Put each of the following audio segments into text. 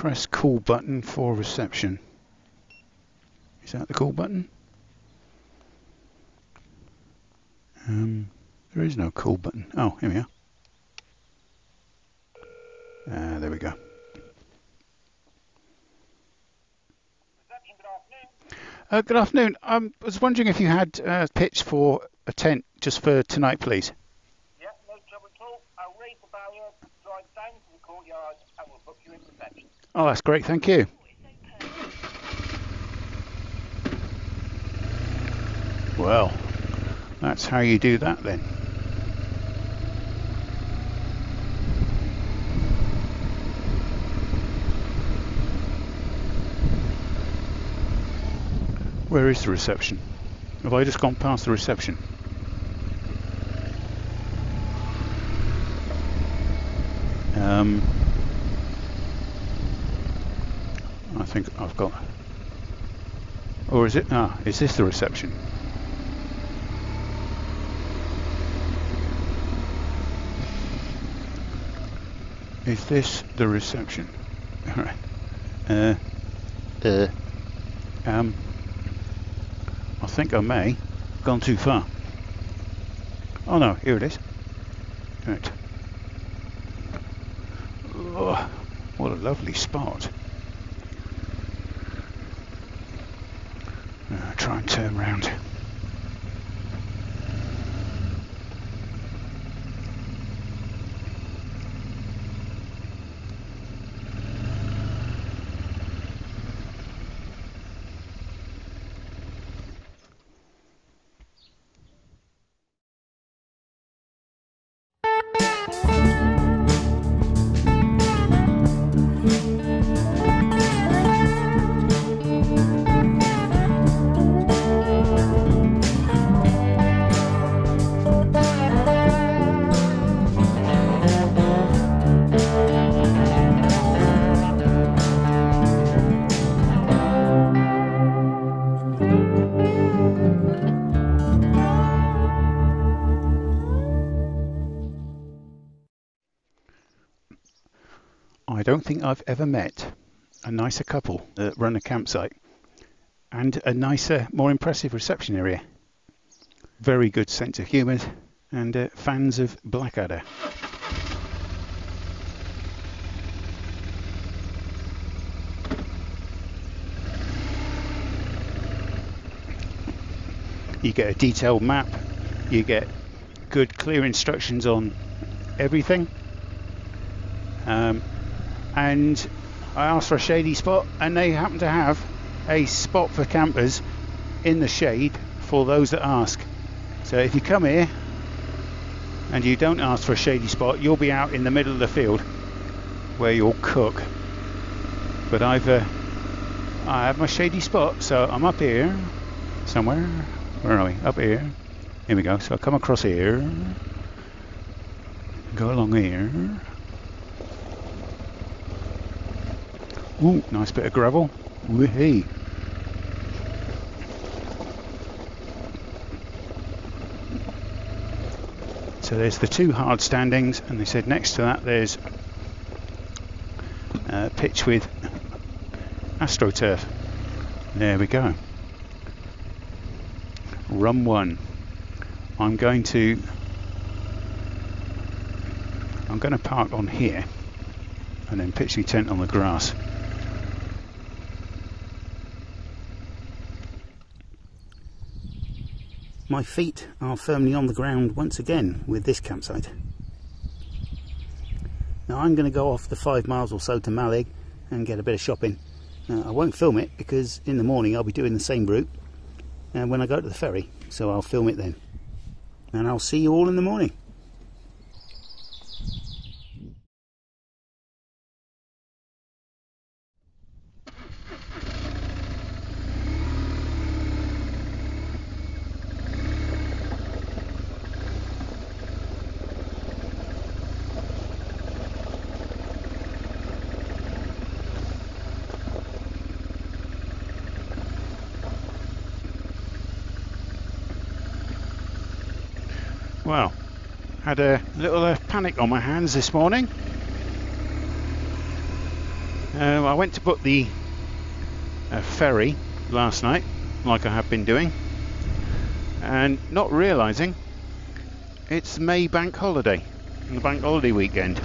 Press call button for reception. Is that the call button? There is no call button. Oh, here we are. There we go. Good afternoon. I was wondering if you had a pitch for a tent just for tonight, please. Yeah, no trouble at all. I'll raise the barrier, drive down to the courtyard, and we'll book you in reception. Oh, that's great. Thank you. Well, that's how you do that then. Where is the reception? Have I just gone past the reception? I think I've got... Or is it? Ah, is this the reception? Is this the reception? Alright. I think I may have gone too far. Oh no, here it is. Right. Oh, what a lovely spot. Try and turn round. I don't think I've ever met a nicer couple that run a campsite and a nicer, more impressive reception area. Very good sense of humour and fans of Blackadder. You get a detailed map, you get good clear instructions on everything. And I asked for a shady spot and they happen to have a spot for campers in the shade for those that ask. So if you come here and you don't ask for a shady spot, you'll be out in the middle of the field where you'll cook. But I have my shady spot, so I'm up here somewhere. Where are we? Up here. Here we go. So I come across here, go along here. Ooh, nice bit of gravel. Woohoo! So there's the two hard standings, and they said next to that there's pitch with AstroTurf. There we go. Run one. I'm going to park on here and then pitch my tent on the grass. My feet are firmly on the ground once again with this campsite. Now I'm going to go off the 5 miles or so to Mallaig and get a bit of shopping. I won't film it because in the morning I'll be doing the same route when I go to the ferry, so I'll film it then. And I'll see you all in the morning. Well, had a little panic on my hands this morning. I went to book the ferry last night, like I have been doing, and not realising it's May bank holiday, the bank holiday weekend.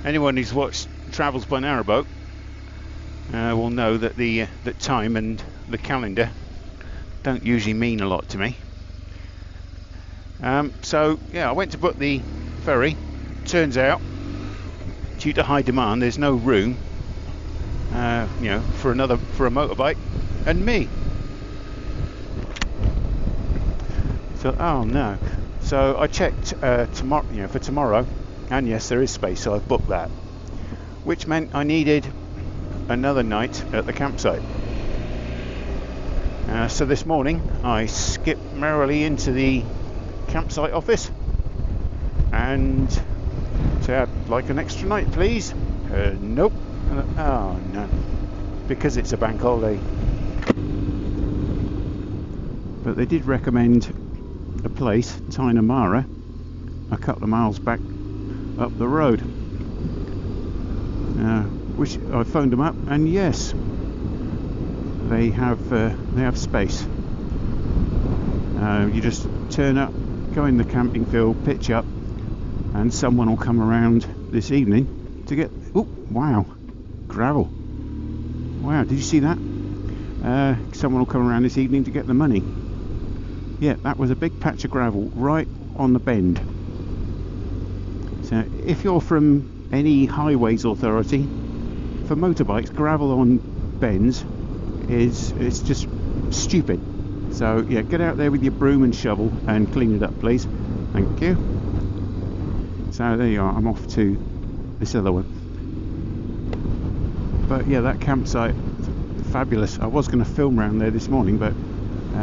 Anyone who's watched Travels by Narrowboat will know that the time and the calendar don't usually mean a lot to me. So yeah, I went to book the ferry. Turns out, due to high demand, there's no room, you know, for a motorbike and me. So oh no. So I checked tomorrow, you know, for tomorrow, and yes, there is space, so I've booked that, which meant I needed another night at the campsite. So this morning I skipped merrily into the campsite office and said, "I'd like an extra night, please." Nope. Oh no, because it's a bank holiday. But they did recommend a place, Tynamara, a couple of miles back up the road, which I phoned them up, and yes, they have space. You just turn up, go in the camping field, pitch up, and someone will come around this evening to get. Oh wow, gravel! Wow, did you see that? Someone will come around this evening to get the money. Yeah, that was a big patch of gravel right on the bend. So if you're from any highways authority, for motorbikes, gravel on bends it's just stupid. So yeah, get out there with your broom and shovel and clean it up, please. Thank you. So there you are, I'm off to this other one. But yeah, that campsite, fabulous. I was going to film around there this morning, but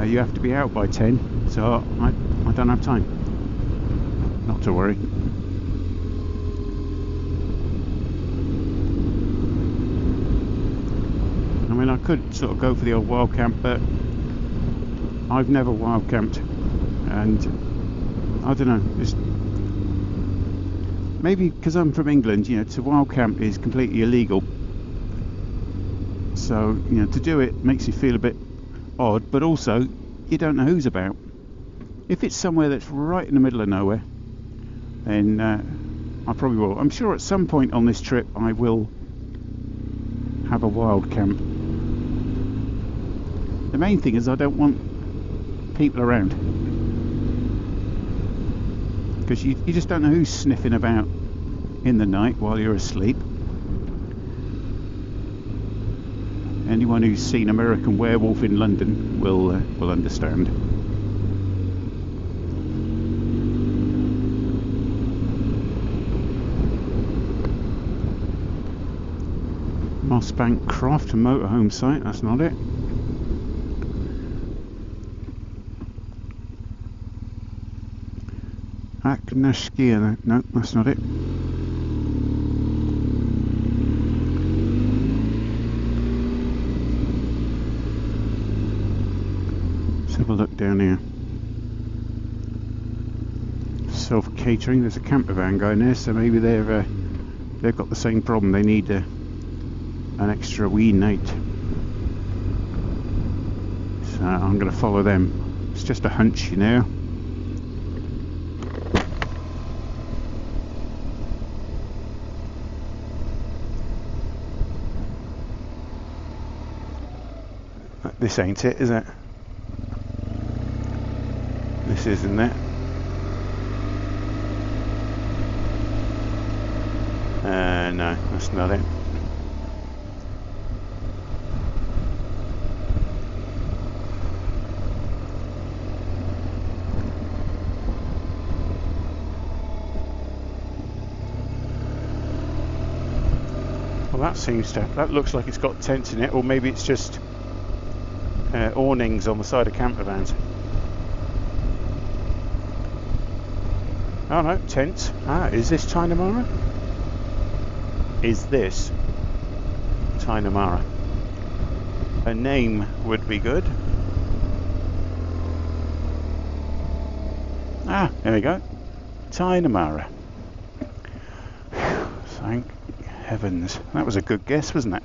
you have to be out by 10, so I don't have time. Not to worry. I mean, I could sort of go for the old wild camp, but I've never wild camped, and I don't know, it's maybe because I'm from England, you know, to wild camp is completely illegal. So, you know, to do it makes you feel a bit odd, but also you don't know who's about. If it's somewhere that's right in the middle of nowhere, then I probably will. I'm sure at some point on this trip I will have a wild camp. The main thing is I don't want people around, because you just don't know who's sniffing about in the night while you're asleep. Anyone who's seen American Werewolf in London will understand. Mossbank Croft motorhome site, that's not it. Aknashkia, no, that's not it. Let's have a look down here. Self-catering, there's a camper van going there, so maybe they've got the same problem. They need an extra wee night. So I'm going to follow them. It's just a hunch, you know. This ain't it, is it? This isn't it. No, that's not it. Well, that looks like it's got tents in it, or maybe it's just awnings on the side of camper vans. Oh no, tents. Ah, is this Tynamara? Is this Tynamara? A name would be good. Ah, there we go. Tynamara. Thank Heavens, that was a good guess, wasn't it?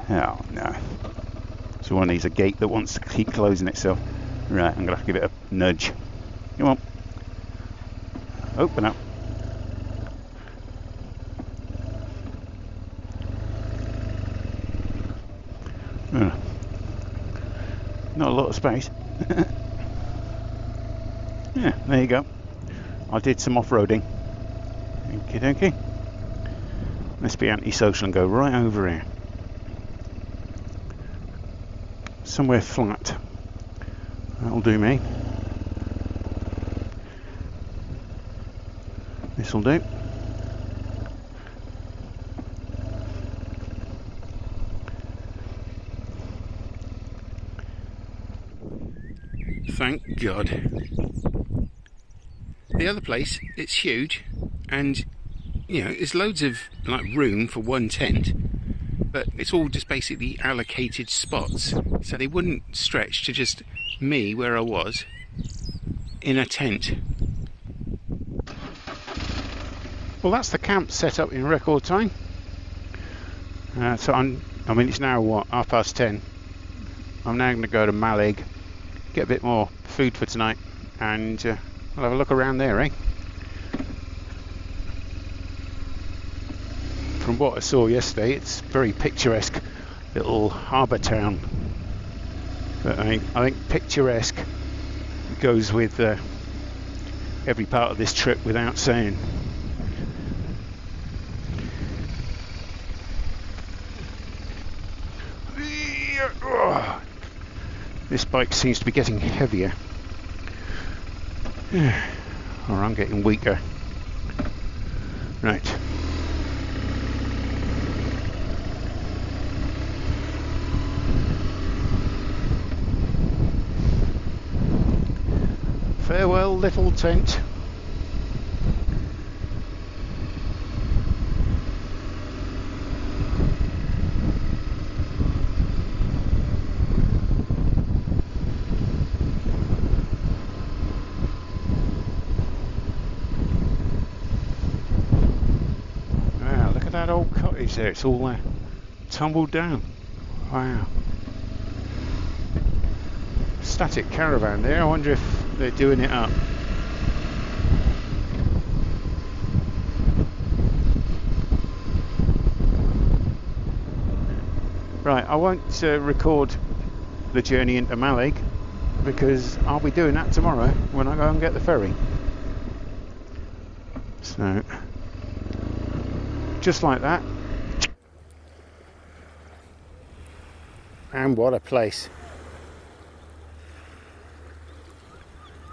Oh no. So one needs a gate that wants to keep closing itself. Right, I'm going to have to give it a nudge. Come on. Open up. Not a lot of space. Yeah, there you go. I did some off-roading. Okie dokie. Let's be antisocial and go right over here. Somewhere flat. That'll do me. This'll do. Thank God. The other place, it's huge, and you know, there's loads of like room for one tent, but it's all just basically allocated spots, so they wouldn't stretch to just me where I was in a tent. Well, that's the camp set up in record time. So I mean, it's now what, 10:30. I'm now going to go to Mallaig, get a bit more food for tonight, and I'll have a look around there, eh? From what I saw yesterday, it's very picturesque little harbour town. But I think picturesque goes with every part of this trip without saying. This bike seems to be getting heavier. Or I'm getting weaker. Right. Farewell, little tent. Wow, look at that old cottage there. It's all tumbled down. Wow. Static caravan there. I wonder if they're doing it up. Right, I won't record the journey into Mallaig because I'll be doing that tomorrow when I go and get the ferry. So, just like that. And what a place.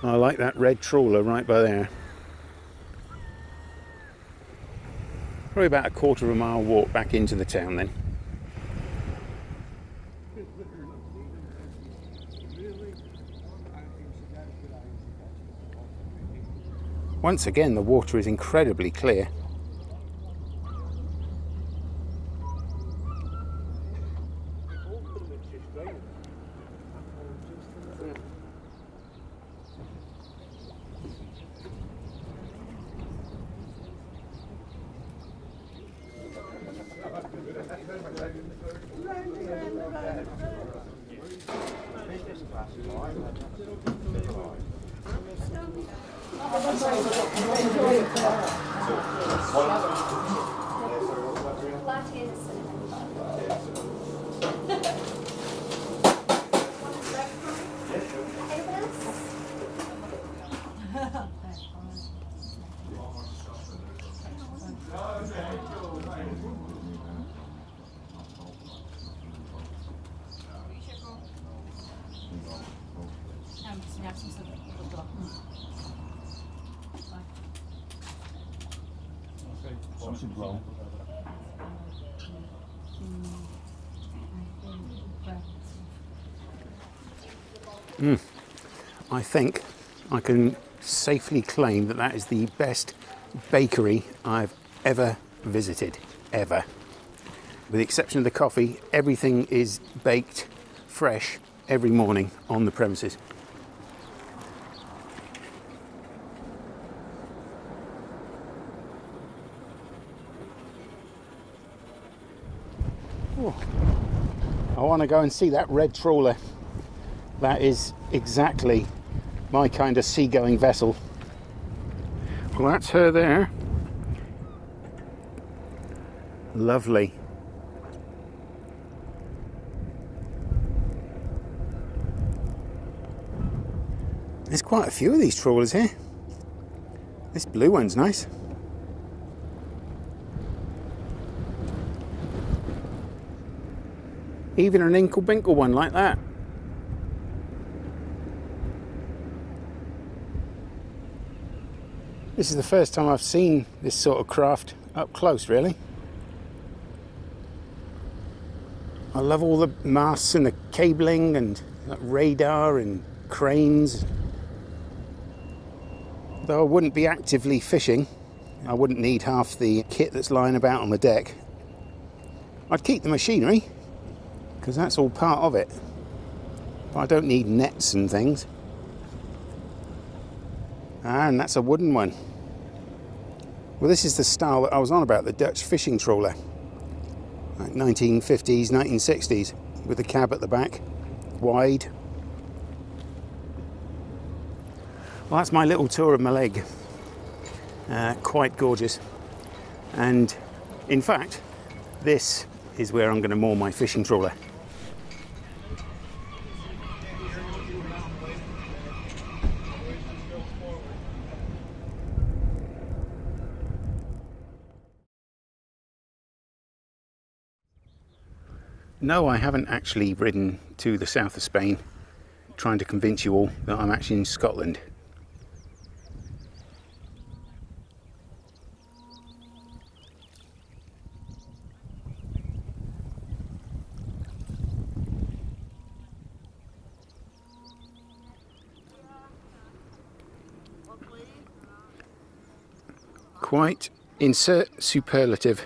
I like that red trawler right by there. Probably about a quarter of a mile walk back into the town then. Once again, the water is incredibly clear. I think I can safely claim that that is the best bakery I've ever visited, ever. with the exception of the coffee, everything is baked fresh every morning on the premises. Oh, I want to go and see that red trawler. That is exactly my kind of seagoing vessel. Well, that's her there. Lovely. There's quite a few of these trawlers here. This blue one's nice. Even an inkle-binkle one like that. This is the first time I've seen this sort of craft up close, really. I love all the masts and the cabling and radar and cranes. Though I wouldn't be actively fishing, I wouldn't need half the kit that's lying about on the deck. I'd keep the machinery, because that's all part of it. But I don't need nets and things. And that's a wooden one. Well, this is the style that I was on about, the Dutch fishing trawler. Like 1950s, 1960s, with the cab at the back, wide. Well, that's my little tour of Mallaig. Quite gorgeous. And in fact, this is where I'm going to moor my fishing trawler. No, I haven't actually ridden to the south of Spain, trying to convince you all that I'm actually in Scotland. Quite, insert superlative.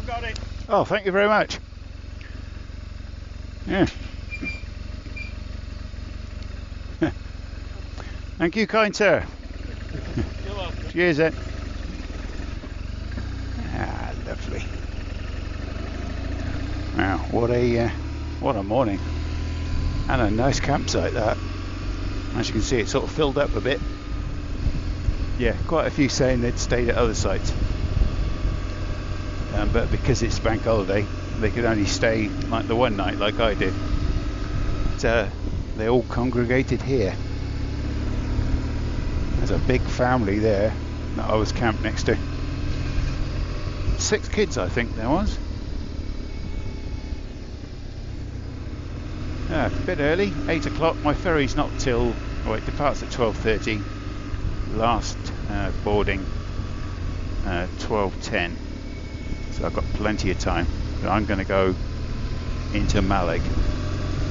Got it. Oh, thank you very much. Yeah. Thank you, kind sir. You're welcome. Cheers then. Ah, lovely. Wow, what a morning. And a nice campsite that. As you can see, it's sort of filled up a bit. Yeah, quite a few saying they'd stayed at other sites. But because it's bank holiday, they could only stay like the one night like I did. But, they all congregated here. There's a big family there that I was camped next to. 6 kids, I think there was. A bit early, 8 o'clock. My ferry's not till, well, it departs at 12:30. Last boarding 12:10. so I've got plenty of time. But I'm going to go into Mallaig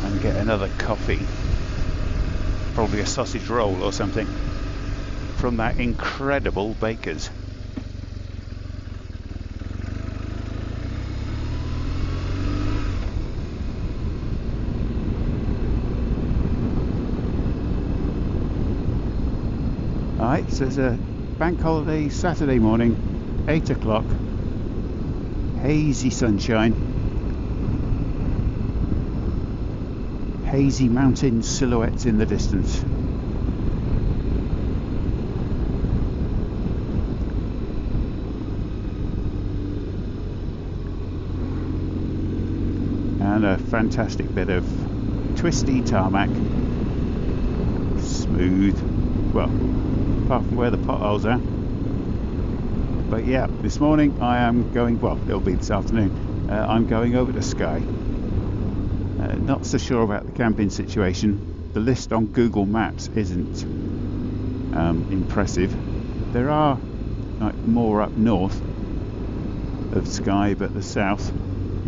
and get another coffee, probably a sausage roll or something, from that incredible baker's. Alright, so it's a bank holiday Saturday morning, 8 o'clock, hazy sunshine, hazy mountain silhouettes in the distance. And a fantastic bit of twisty tarmac, smooth, well, apart from where the potholes are. But yeah, this morning I am going, well, it'll be this afternoon, I'm going over to Skye. Not so sure about the camping situation. The list on Google Maps isn't impressive. There are like more up north of Skye, but the south,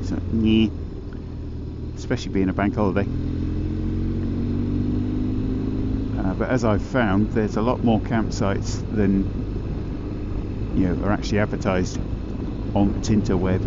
so, yeah, especially being a bank holiday. But as I've found, there's a lot more campsites than are actually advertised on the Tinterweb.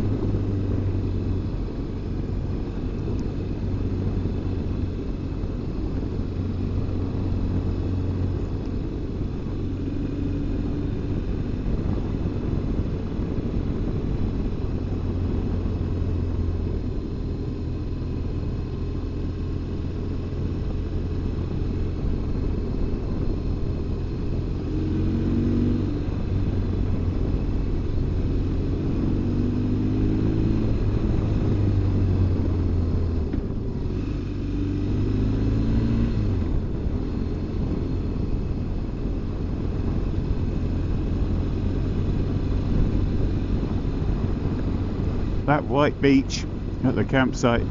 That white beach at the campsite,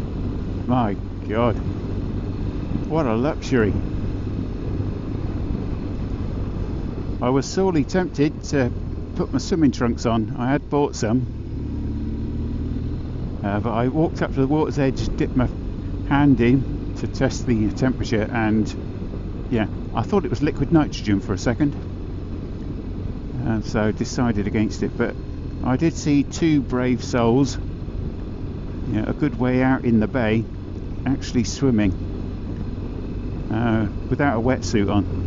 my God, what a luxury. I was sorely tempted to put my swimming trunks on. I had bought some, but I walked up to the water's edge, dipped my hand in to test the temperature, and yeah, I thought it was liquid nitrogen for a second, and so decided against it. But I did see two brave souls, a good way out in the bay, actually swimming without a wetsuit on.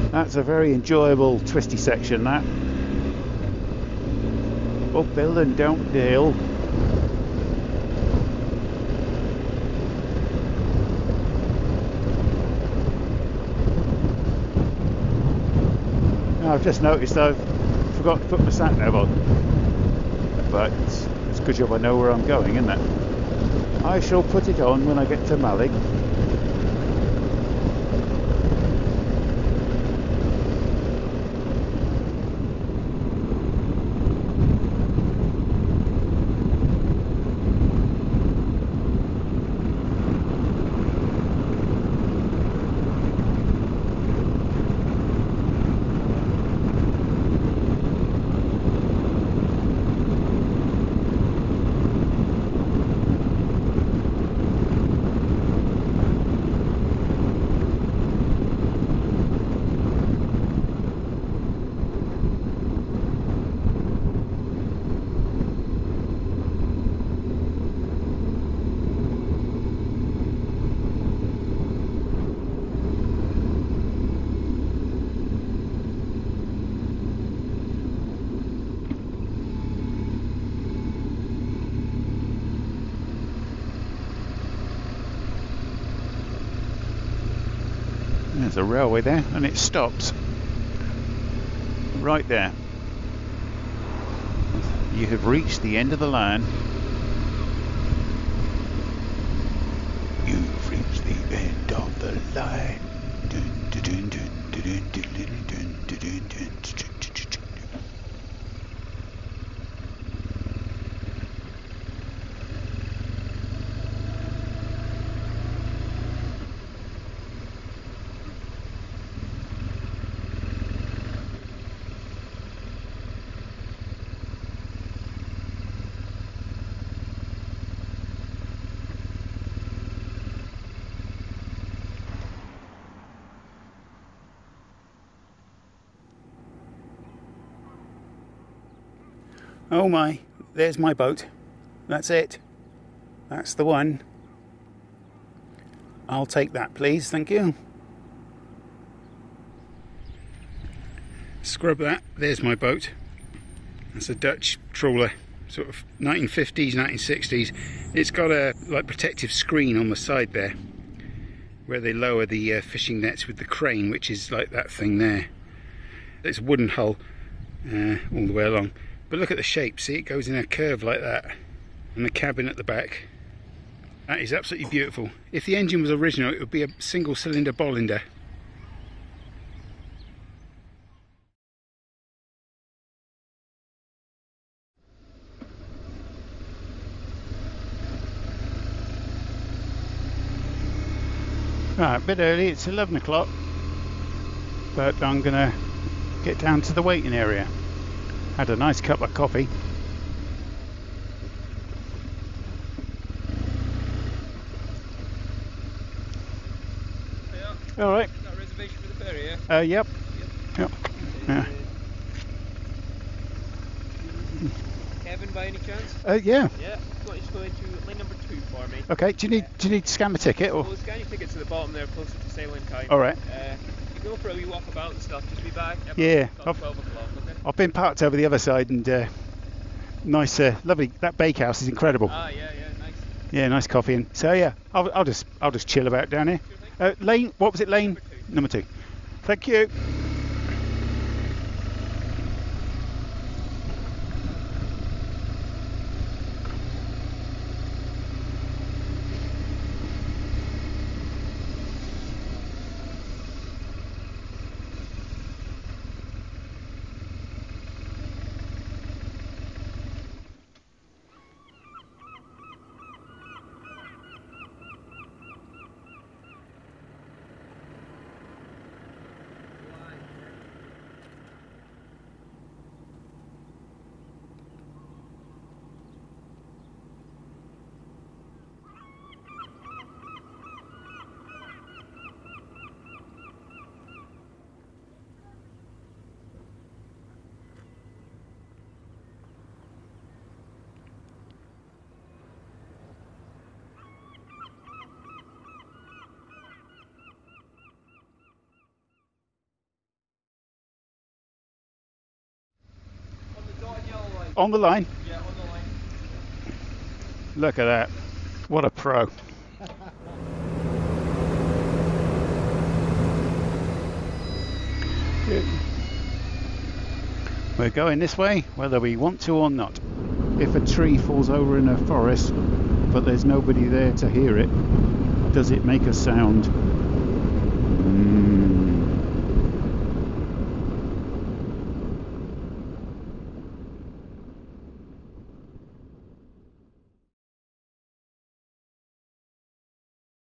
That's a very enjoyable twisty section, that. Uphill and downhill. I've just noticed I've forgot to put my sat nav on, but it's a good job I know where I'm going, isn't it? I shall put it on when I get to Mallaig. There's a railway there, and it stops right there. You have reached the end of the line. You've reached the end of the line. Dun, dun, dun, dun, dun, dun, dun, dun, dun, dun, dun, dun. Oh my, there's my boat. That's it. That's the one. I'll take that, please. Thank you. Scrub that. There's my boat. That's a Dutch trawler, sort of 1950s, 1960s. It's got a like protective screen on the side there, where they lower the fishing nets with the crane, which is like that thing there. It's a wooden hull all the way along. But look at the shape, see, it goes in a curve like that. And the cabin at the back. That is absolutely beautiful. If the engine was original, it would be a single cylinder Bollinger. Right, a bit early, it's 11 o'clock. But I'm gonna get down to the waiting area. Had a nice cup of coffee. Yeah. All right. Is that a reservation for the ferry, yeah? Yep. Yep. Yeah. Kevin, by any chance? Yeah. Yeah. I want you to go into lane number 2 for me. Okay. Do you need to scan my ticket or? Well, scan your ticket to the bottom there, closer to sailing time. All right. You go for a wee walk about and stuff. Just be back. Yeah. About 12 o'clock. Okay. I've been parked over the other side and nice, lovely. That bakehouse is incredible. Ah, yeah, nice. Yeah, nice coffee. And so yeah, I'll just chill about down here. Lane. What was it? Lane number 2. Thank you. On the line. Yeah, on the line. Look at that. What a pro. We're going this way, whether we want to or not. If a tree falls over in a forest, but there's nobody there to hear it, does it make a sound?